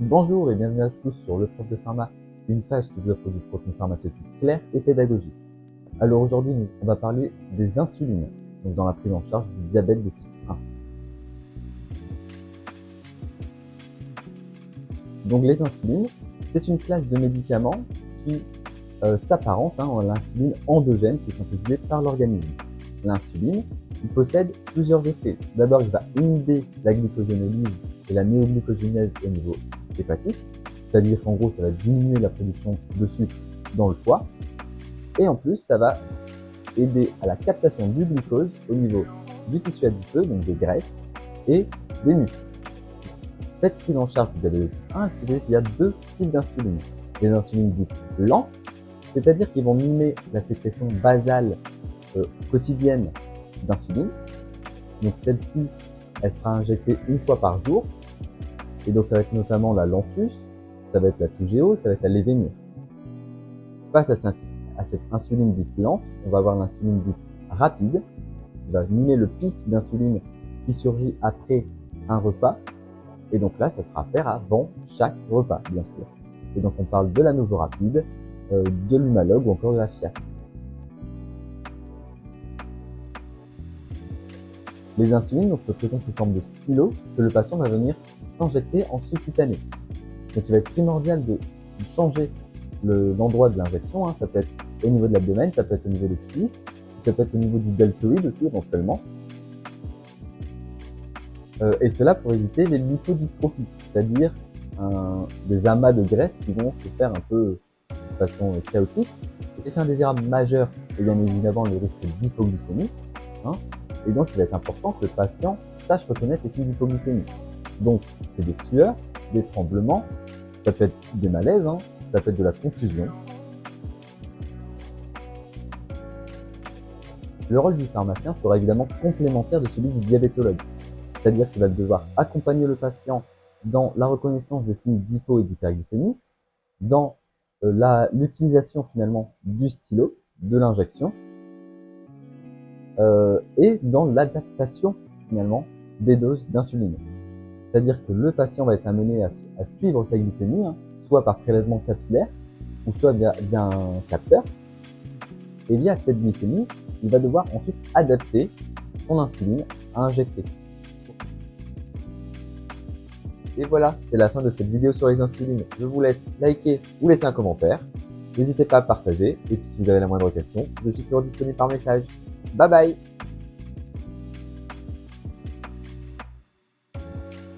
Bonjour et bienvenue à tous sur Le Prof de Pharma, une page qui vous offre du contenu pharmaceutique clair et pédagogique. Alors aujourd'hui, on va parler des insulines, donc dans la prise en charge du diabète de type 1. Donc les insulines, c'est une classe de médicaments qui s'apparente à l'insuline endogène qui est synthétisée par l'organisme. L'insuline, il possède plusieurs effets. D'abord, il va inhiber la glycogénolyse et la néoglucogénèse au niveau hépatique, c'est-à-dire qu'en gros, ça va diminuer la production de sucre dans le foie. Et en plus, ça va aider à la captation du glucose au niveau du tissu adipeux, donc des graisses, et des muscles. Cette prise en charge du diabète de type 1, il y a deux types d'insuline. Les insulines dites lentes, c'est-à-dire qu'ils vont mimer la sécrétion basale quotidienne d'insuline. Donc celle-ci, elle sera injectée une fois par jour. Et donc ça va être notamment la Lantus, ça va être la Toujeo, ça va être la Levemir. Face à cette insuline dite lente, on va avoir l'insuline dite rapide, qui va mimer le pic d'insuline qui surgit après un repas. Et donc là, ça sera à faire avant chaque repas, bien sûr. Et donc on parle de la Novorapide, de l'Humalog ou encore de la Fiasp. Les insulines se présentent sous forme de stylo que le patient va venir s'injecter en subcutané. Donc il va être primordial de changer l'endroit de l'injection. Ça peut être au niveau de l'abdomen, ça peut être au niveau des cuisses, ça peut être au niveau du deltoïde aussi éventuellement. Et cela pour éviter les lipodystrophies, c'est-à-dire des amas de graisse qui vont se faire un peu de façon chaotique. L'effet indésirable majeur est bien évidemment le risque d'hypoglycémie. Et donc il va être important que le patient sache reconnaître les signes d'hypoglycémie. Donc c'est des sueurs, des tremblements, ça peut être des malaises, ça peut être de la confusion. Le rôle du pharmacien sera évidemment complémentaire de celui du diabétologue, c'est-à-dire qu'il va devoir accompagner le patient dans la reconnaissance des signes d'hypo et d'hyperglycémie, dans l'utilisation finalement du stylo, de l'injection, et dans l'adaptation finalement des doses d'insuline. C'est-à-dire que le patient va être amené à suivre sa glycémie, soit par prélèvement capillaire, ou soit via un capteur. Et via cette glycémie, il va devoir ensuite adapter son insuline à injecter. Et voilà, c'est la fin de cette vidéo sur les insulines. Je vous laisse liker ou laisser un commentaire. N'hésitez pas à partager. Et puis si vous avez la moindre question, je suis toujours disponible par message. Bye bye!